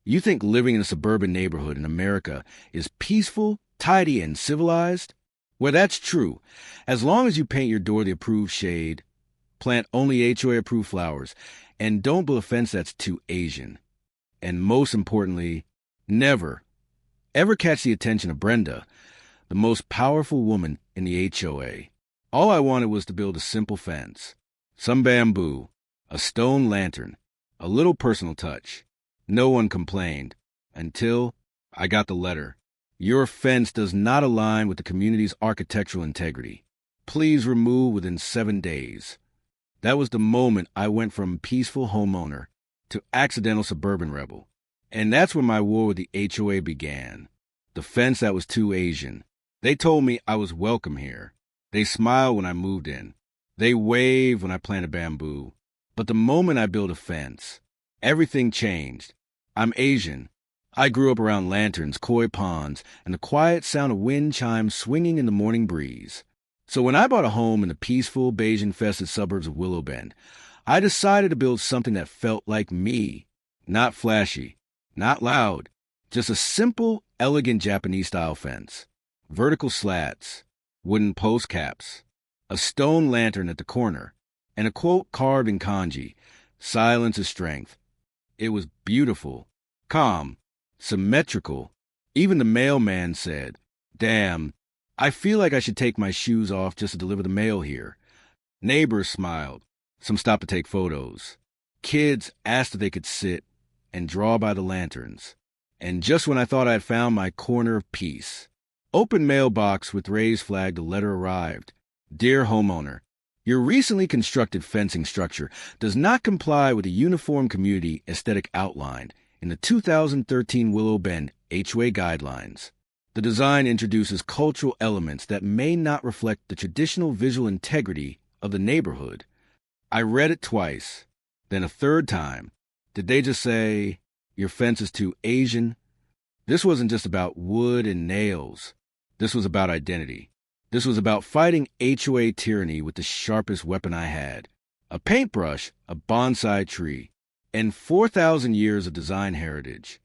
You think living in a suburban neighborhood in America is peaceful, tidy, and civilized? Well, that's true. As long as you paint your door the approved shade, plant only HOA-approved flowers, and don't build a fence that's too Asian. And most importantly, never, ever catch the attention of Brenda, the most powerful woman in the HOA. All I wanted was to build a simple fence, some bamboo, a stone lantern, a little personal touch. No one complained until I got the letter. Your fence does not align with the community's architectural integrity. Please remove within 7 days. That was the moment I went from peaceful homeowner to accidental suburban rebel. And that's when my war with the HOA began. The fence that was too Asian. They told me I was welcome here. They smiled when I moved in. They waved when I planted bamboo. But the moment I built a fence, everything changed. I'm Asian. I grew up around lanterns, koi ponds, and the quiet sound of wind chimes swinging in the morning breeze. So when I bought a home in the peaceful, beige-infested suburbs of Willow Bend, I decided to build something that felt like me. Not flashy, not loud, just a simple, elegant Japanese-style fence. Vertical slats, wooden post caps, a stone lantern at the corner, and a quote carved in kanji, "Silence is strength." It was beautiful, calm, symmetrical. Even the mailman said, "Damn, I feel like I should take my shoes off just to deliver the mail here." Neighbors smiled. Some stopped to take photos. Kids asked if they could sit and draw by the lanterns. And just when I thought I had found my corner of peace, open mailbox with raised flag, the letter arrived. Dear homeowner, your recently constructed fencing structure does not comply with the Uniform Community Aesthetic outlined in the 2013 Willow Bend HOA guidelines. The design introduces cultural elements that may not reflect the traditional visual integrity of the neighborhood. I read it twice, then a third time. Did they just say, your fence is too Asian? This wasn't just about wood and nails. This was about identity. This was about fighting HOA tyranny with the sharpest weapon I had. A paintbrush, a bonsai tree, and 4,000 years of design heritage.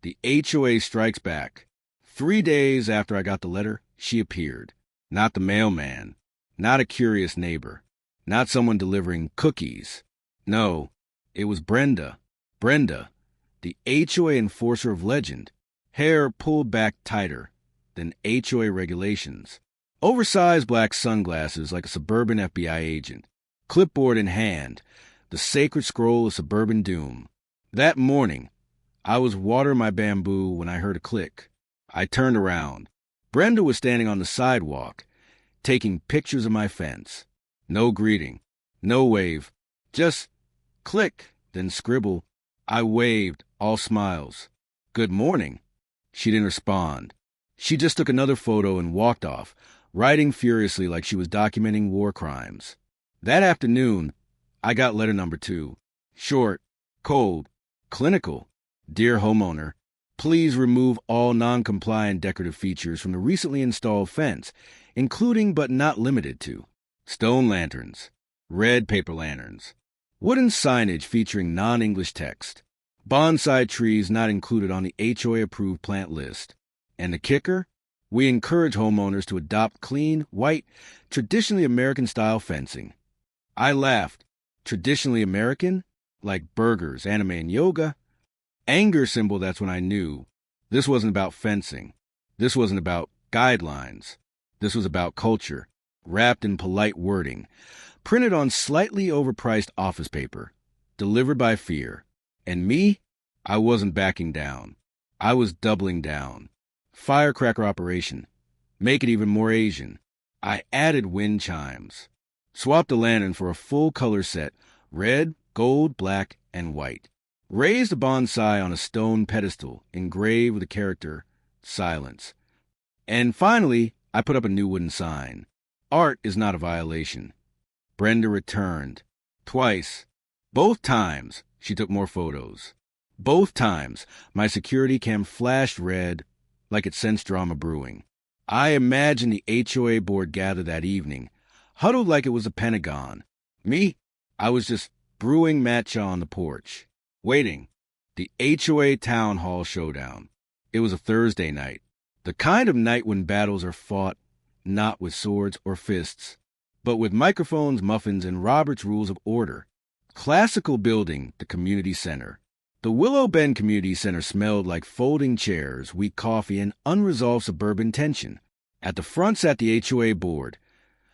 The HOA strikes back. 3 days after I got the letter, she appeared. Not the mailman, not a curious neighbor, not someone delivering cookies. No, it was Brenda. Brenda, the HOA enforcer of legend. Hair pulled back tighter than HOA regulations. Oversized black sunglasses like a suburban FBI agent. Clipboard in hand, the sacred scroll of suburban doom. That morning, I was watering my bamboo when I heard a click. I turned around. Brenda was standing on the sidewalk, taking pictures of my fence. No greeting, no wave, just click, then scribble. I waved, all smiles. Good morning. She didn't respond. She just took another photo and walked off, writing furiously like she was documenting war crimes. That afternoon, I got letter number 2. Short, cold, clinical. Dear homeowner, please remove all non-compliant decorative features from the recently installed fence, including but not limited to stone lanterns, red paper lanterns, wooden signage featuring non-English text, bonsai trees not included on the HOA-approved plant list. And the kicker? We encourage homeowners to adopt clean, white, traditionally American-style fencing. I laughed. Traditionally American? Like burgers, anime, and yoga? Anger symbol, that's when I knew. This wasn't about fencing. This wasn't about guidelines. This was about culture, wrapped in polite wording, printed on slightly overpriced office paper, delivered by fear. And me? I wasn't backing down. I was doubling down. Firecracker operation. Make it even more Asian. I added wind chimes. Swapped the lantern for a full color set, red, gold, black, and white. Raised a bonsai on a stone pedestal engraved with the character, silence. And finally, I put up a new wooden sign. Art is not a violation. Brenda returned. Twice. Both times, she took more photos. Both times, my security cam flashed red, like it sensed drama brewing. I imagined the HOA board gathered that evening, huddled like it was a Pentagon. Me, I was just brewing matcha on the porch, waiting. The HOA Town Hall Showdown. It was a Thursday night. The kind of night when battles are fought not with swords or fists, but with microphones, muffins, and Robert's Rules of Order. Classical building, the community center. The Willow Bend Community Center smelled like folding chairs, weak coffee, and unresolved suburban tension. At the front sat the HOA board,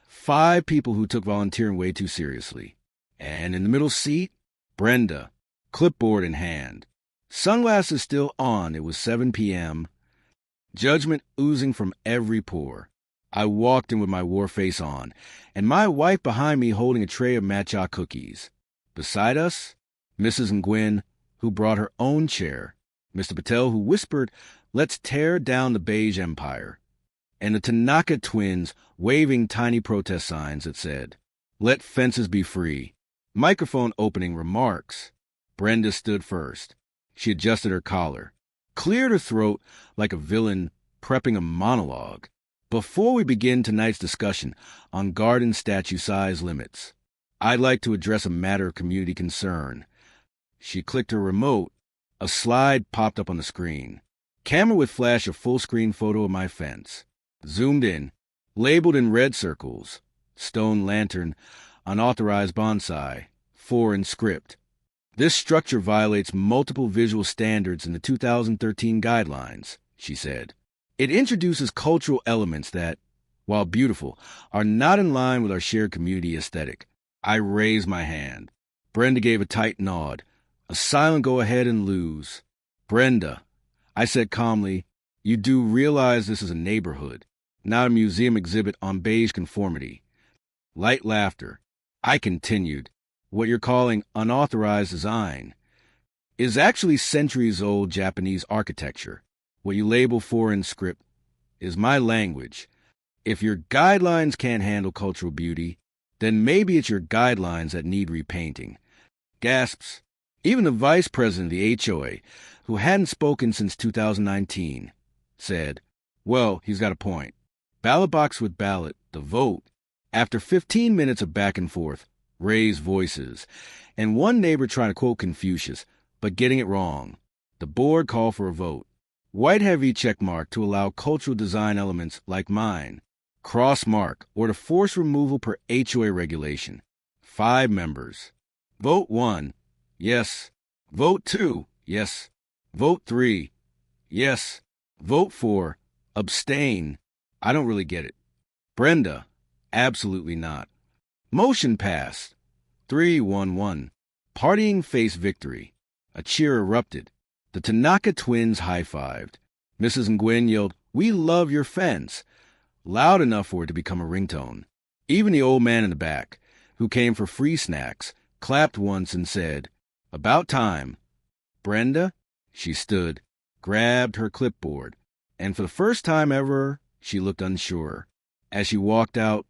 5 people who took volunteering way too seriously. And in the middle seat, Brenda, clipboard in hand. Sunglasses still on, it was 7 p.m., judgment oozing from every pore. I walked in with my war face on, and my wife behind me holding a tray of matcha cookies. Beside us, Mrs. Nguyen, who brought her own chair, Mr. Patel, who whispered, "Let's tear down the Beige Empire," and the Tanaka twins waving tiny protest signs that said, "Let fences be free." Microphone opening remarks. Brenda stood first. She adjusted her collar, cleared her throat like a villain prepping a monologue. "Before we begin tonight's discussion on garden statue size limits, I'd like to address a matter of community concern." She clicked her remote. A slide popped up on the screen. Camera would flash a full-screen photo of my fence. Zoomed in, labeled in red circles, stone lantern, unauthorized bonsai, 4 in script. "This structure violates multiple visual standards in the 2013 guidelines," she said. "It introduces cultural elements that, while beautiful, are not in line with our shared community aesthetic." I raised my hand. Brenda gave a tight nod, a silent go ahead and lose. "Brenda," I said calmly, "you do realize this is a neighborhood, not a museum exhibit on beige conformity." Light laughter. I continued, "What you're calling unauthorized design is actually centuries-old Japanese architecture. What you label 4 in script is my language. If your guidelines can't handle cultural beauty, then maybe it's your guidelines that need repainting." Gasps. Even the vice president of the HOA, who hadn't spoken since 2019, said, "Well, he's got a point." Ballot box with ballot, the vote. After 15 minutes of back and forth, raised voices, and one neighbor trying to quote Confucius, but getting it wrong, the board called for a vote. White heavy check mark to allow cultural design elements like mine. Cross mark or to force removal per HOA regulation. 5 members. Vote 1, yes. Vote 2, yes. Vote 3, yes. Vote 4, abstain. I don't really get it. Brenda, absolutely not. Motion passed. 3-1-1. Partying faced victory. A cheer erupted. The Tanaka twins high-fived. Mrs. Nguyen yelled, "We love your fence," loud enough for it to become a ringtone. Even the old man in the back, who came for free snacks, clapped once and said, "About time." Brenda, she stood, grabbed her clipboard, and for the first time ever, she looked unsure. As she walked out,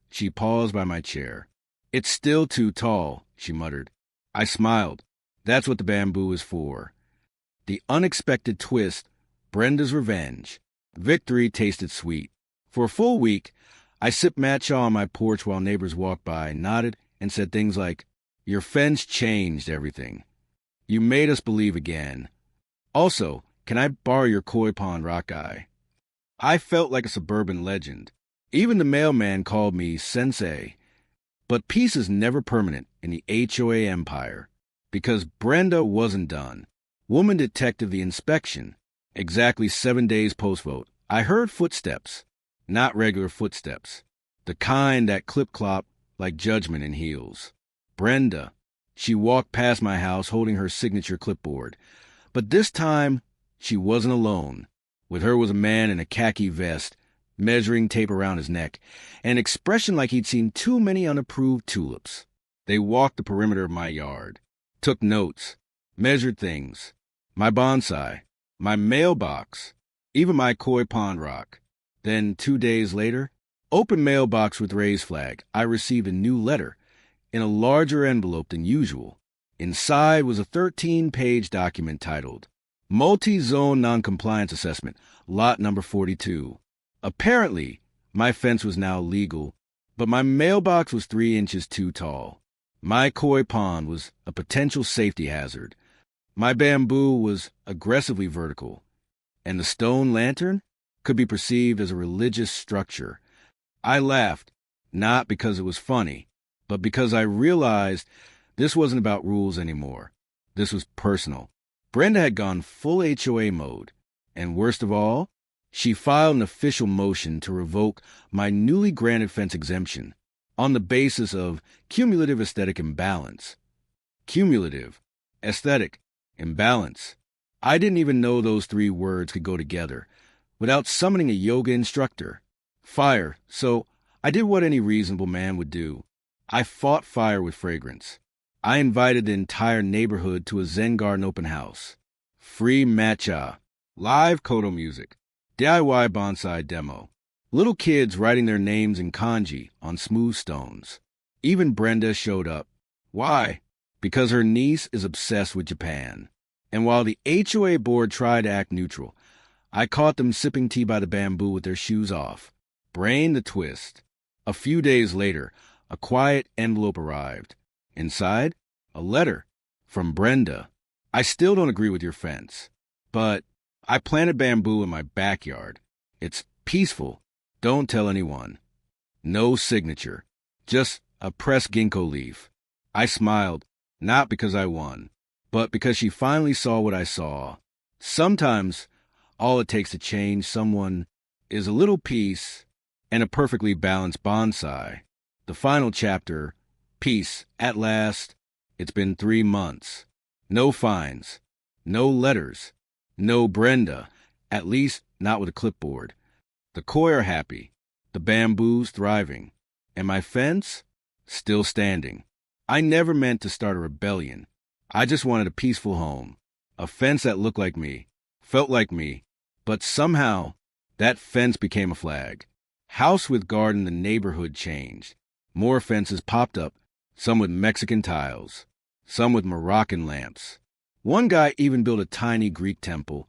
she paused by my chair. "It's still too tall," she muttered. I smiled. That's what the bamboo is for. The unexpected twist, Brenda's revenge. Victory tasted sweet. For a full week, I sipped matcha on my porch while neighbors walked by, nodded, and said things like, "Your fence changed everything. You made us believe again. Also, can I borrow your koi pond rock eye?" I felt like a suburban legend. Even the mailman called me sensei. But peace is never permanent in the HOA empire, because Brenda wasn't done. Woman detective the inspection. Exactly 7 days post-vote, I heard footsteps. Not regular footsteps. The kind that clip-clop like judgment in heels. Brenda. She walked past my house holding her signature clipboard. But this time, she wasn't alone. With her was a man in a khaki vest, measuring tape around his neck, an expression like he'd seen too many unapproved tulips. They walked the perimeter of my yard, took notes, measured things. My bonsai, my mailbox, even my koi pond rock. Then, 2 days later, open mailbox with raised flag, I received a new letter in a larger envelope than usual. Inside was a 13-page document titled Multi-Zone Noncompliance Assessment, Lot Number 42. Apparently, my fence was now legal, but my mailbox was 3 inches too tall. My koi pond was a potential safety hazard. My bamboo was aggressively vertical, and the stone lantern could be perceived as a religious structure. I laughed, not because it was funny, but because I realized this wasn't about rules anymore. This was personal. Brenda had gone full HOA mode, and worst of all, she filed an official motion to revoke my newly granted fence exemption on the basis of cumulative aesthetic imbalance. Cumulative, aesthetic, imbalance. I didn't even know those three words could go together without summoning a yoga instructor. Fire, so I did what any reasonable man would do. I fought fire with fragrance. I invited the entire neighborhood to a Zen garden open house. Free matcha, live koto music, DIY bonsai demo, little kids writing their names in kanji on smooth stones. Even Brenda showed up. Why? Because her niece is obsessed with Japan. And while the HOA board tried to act neutral, I caught them sipping tea by the bamboo with their shoes off. Brain the twist. A few days later, a quiet envelope arrived. Inside, a letter from Brenda. I still don't agree with your fence, but I planted bamboo in my backyard. It's peaceful. Don't tell anyone. No signature. Just a pressed ginkgo leaf. I smiled, not because I won, but because she finally saw what I saw. Sometimes all it takes to change someone is a little peace and a perfectly balanced bonsai. The final chapter, peace, at last. It's been 3 months. No fines. No letters. No Brenda. At least not with a clipboard. The koi are happy. The bamboo's thriving. And my fence? Still standing. I never meant to start a rebellion. I just wanted a peaceful home. A fence that looked like me. Felt like me. But somehow, that fence became a flag. House with garden, the neighborhood changed. More fences popped up, some with Mexican tiles, some with Moroccan lamps. One guy even built a tiny Greek temple.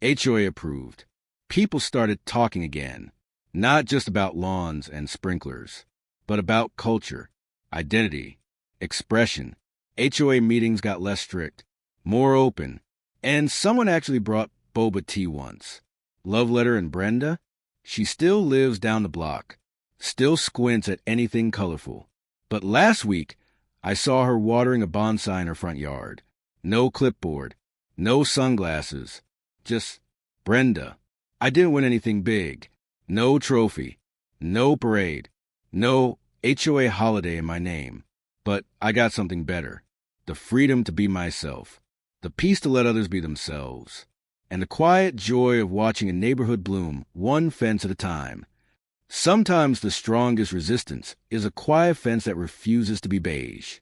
HOA approved. People started talking again, not just about lawns and sprinklers, but about culture, identity, expression. HOA meetings got less strict, more open, and someone actually brought boba tea once. Love letter and Brenda? She still lives down the block, still squints at anything colorful. But last week, I saw her watering a bonsai in her front yard. No clipboard, no sunglasses, just Brenda. I didn't win anything big. No trophy, no parade, no HOA holiday in my name. But I got something better. The freedom to be myself. The peace to let others be themselves. And the quiet joy of watching a neighborhood bloom, one fence at a time. Sometimes the strongest resistance is a quiet fence that refuses to be beige.